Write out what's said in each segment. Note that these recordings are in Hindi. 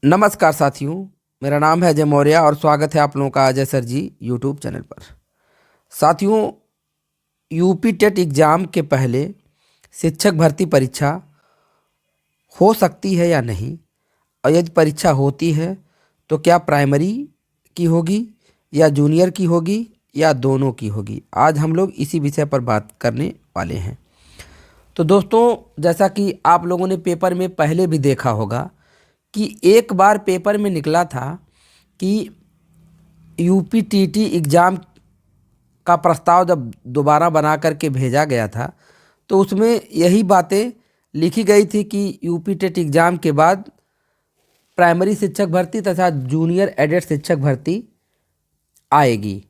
नमस्कार साथियों। मेरा नाम है अजय मौर्य और स्वागत है आप लोगों का अजय सर जी यूट्यूब चैनल पर। साथियों, यूपी टेट एग्ज़ाम के पहले शिक्षक भर्ती परीक्षा हो सकती है या नहीं, और यदि परीक्षा होती है तो क्या प्राइमरी की होगी या जूनियर की होगी या दोनों की होगी। आज हम लोग इसी विषय पर बात करने वाले हैं। तो दोस्तों, जैसा कि आप लोगों ने पेपर में पहले भी देखा होगा कि एक बार पेपर में निकला था कि यूपी टीटी एग्ज़ाम का प्रस्ताव जब दोबारा बना करके भेजा गया था तो उसमें यही बातें लिखी गई थी कि यूपी टेट एग्ज़ाम के बाद प्राइमरी शिक्षक भर्ती तथा जूनियर एडेड शिक्षक भर्ती आएगी।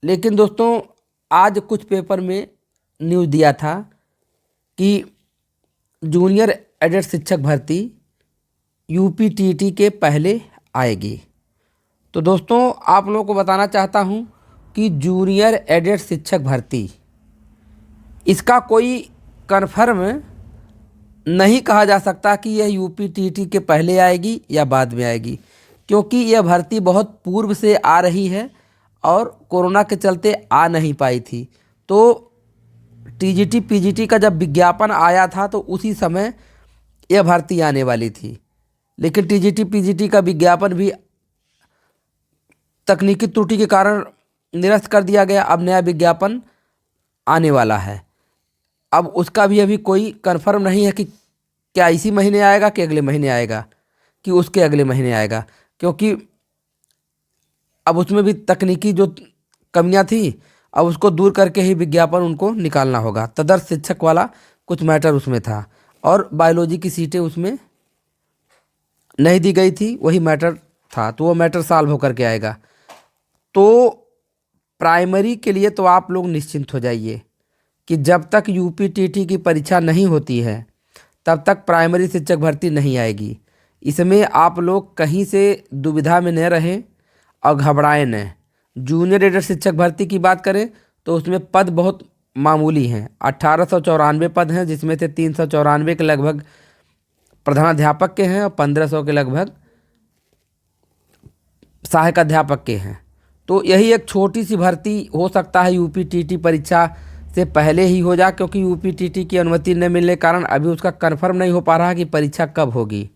लेकिन दोस्तों, आज कुछ पेपर में न्यूज़ दिया था कि जूनियर एडेड शिक्षक भर्ती यूपी टीटी के पहले आएगी। तो दोस्तों, आप लोगों को बताना चाहता हूं कि जूनियर एडेड शिक्षक भर्ती इसका कोई कन्फर्म नहीं कहा जा सकता कि यह यूपी टीटी के पहले आएगी या बाद में आएगी, क्योंकि यह भर्ती बहुत पूर्व से आ रही है और कोरोना के चलते आ नहीं पाई थी। तो टीजीटी पीजीटी का जब विज्ञापन आया था तो उसी समय यह भर्ती आने वाली थी, लेकिन टीजीटी पीजीटी का विज्ञापन भी तकनीकी त्रुटि के कारण निरस्त कर दिया गया। अब नया विज्ञापन आने वाला है। अब उसका भी अभी कोई कंफर्म नहीं है कि क्या इसी महीने आएगा कि अगले महीने आएगा कि उसके अगले महीने आएगा, क्योंकि अब उसमें भी तकनीकी जो कमियां थी अब उसको दूर करके ही विज्ञापन उनको निकालना होगा। तदर्थ शिक्षक वाला कुछ मैटर उसमें था और बायोलॉजी की सीटें उसमें नहीं दी गई थी, वही मैटर था। तो वो मैटर सॉल्व होकर के आएगा। तो प्राइमरी के लिए तो आप लोग निश्चिंत हो जाइए कि जब तक यूपी टीटी की परीक्षा नहीं होती है तब तक प्राइमरी शिक्षक भर्ती नहीं आएगी। इसमें आप लोग कहीं से दुविधा में न रहें और घबराएं न। जूनियर एडेड शिक्षक भर्ती की बात करें तो उसमें पद बहुत मामूली हैं। 1894 पद हैं, जिसमें से 394 के लगभग प्रधानाध्यापक के हैं और 1500 के लगभग सहायक अध्यापक के हैं। तो यही एक छोटी सी भर्ती हो सकता है यूपी टीटी परीक्षा से पहले ही हो जा, क्योंकि यूपी टीटी की अनुमति न मिलने के कारण अभी उसका कंफर्म नहीं हो पा रहा कि परीक्षा कब होगी।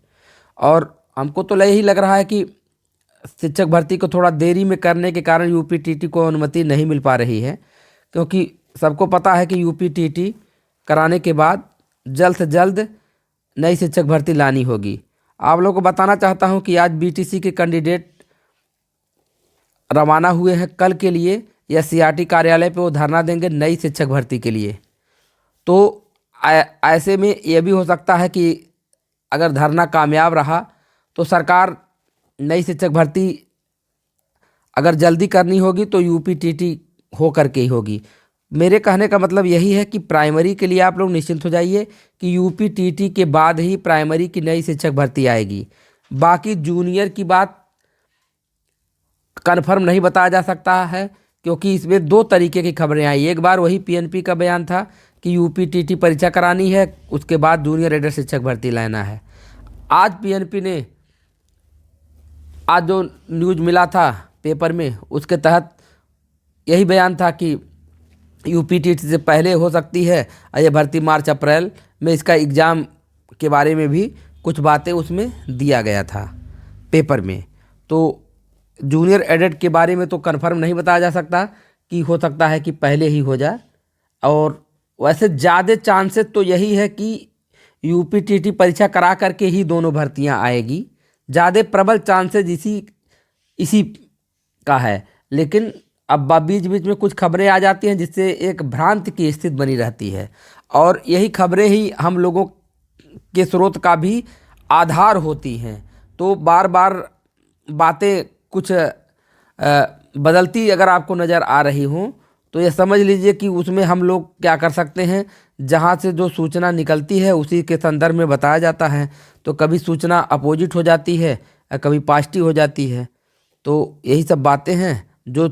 और हमको तो यही लग रहा है कि शिक्षक भर्ती को थोड़ा देरी में करने के कारण यूपी टीटी को अनुमति नहीं मिल पा रही है, क्योंकि सबको पता है कि यूपी टीटी कराने के बाद जल्द से जल्द नई शिक्षक भर्ती लानी होगी। आप लोगों को बताना चाहता हूं कि आज बीटीसी के कैंडिडेट रवाना हुए हैं कल के लिए, या सीआरटी कार्यालय पे वो धरना देंगे नई शिक्षक भर्ती के लिए। तो ऐसे में यह भी हो सकता है कि अगर धरना कामयाब रहा तो सरकार नई शिक्षक भर्ती अगर जल्दी करनी होगी तो यूपी टीटी हो करके ही होगी। मेरे कहने का मतलब यही है कि प्राइमरी के लिए आप लोग निश्चिंत हो जाइए कि यूपी टीटी के बाद ही प्राइमरी की नई शिक्षक भर्ती आएगी। बाकी जूनियर की बात कन्फर्म नहीं बताया जा सकता है, क्योंकि इसमें दो तरीके की खबरें आई। एक बार वही पीएनपी का बयान था कि यूपी टीटी परीक्षा करानी है, उसके बाद जूनियर एडेड शिक्षक भर्ती लाना है। आज पीएनपी ने आज जो न्यूज़ मिला था पेपर में उसके तहत यही बयान था कि यूपी टीटी से पहले हो सकती है और ये भर्ती मार्च अप्रैल में इसका एग्ज़ाम के बारे में भी कुछ बातें उसमें दिया गया था पेपर में। तो जूनियर एडेड के बारे में तो कंफर्म नहीं बताया जा सकता कि हो सकता है कि पहले ही हो जाए, और वैसे ज़्यादा चांसेस तो यही है कि यूपी टीटी परीक्षा करा करके ही दोनों भर्तियां आएगी। ज़्यादा प्रबल चांसेस इसी का है। लेकिन अब बीच बीच में कुछ खबरें आ जाती हैं जिससे एक भ्रांति की स्थिति बनी रहती है, और यही खबरें ही हम लोगों के स्रोत का भी आधार होती हैं। तो बार बार बातें कुछ बदलती अगर आपको नज़र आ रही हो तो ये समझ लीजिए कि उसमें हम लोग क्या कर सकते हैं, जहाँ से जो सूचना निकलती है उसी के संदर्भ में बताया जाता है। तो कभी सूचना अपोजिट हो जाती है, कभी पॉजिटिव हो जाती है। तो यही सब बातें हैं जो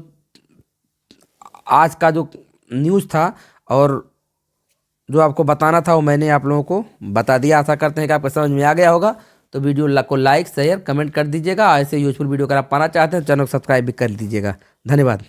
आज का जो न्यूज़ था और जो आपको बताना था वो मैंने आप लोगों को बता दिया। आशा करते हैं कि आपको समझ में आ गया होगा। तो वीडियो को लाइक शेयर कमेंट कर दीजिएगा। ऐसे यूजफुल वीडियो अगर आप पाना चाहते हैं चैनल को सब्सक्राइब भी कर दीजिएगा। धन्यवाद।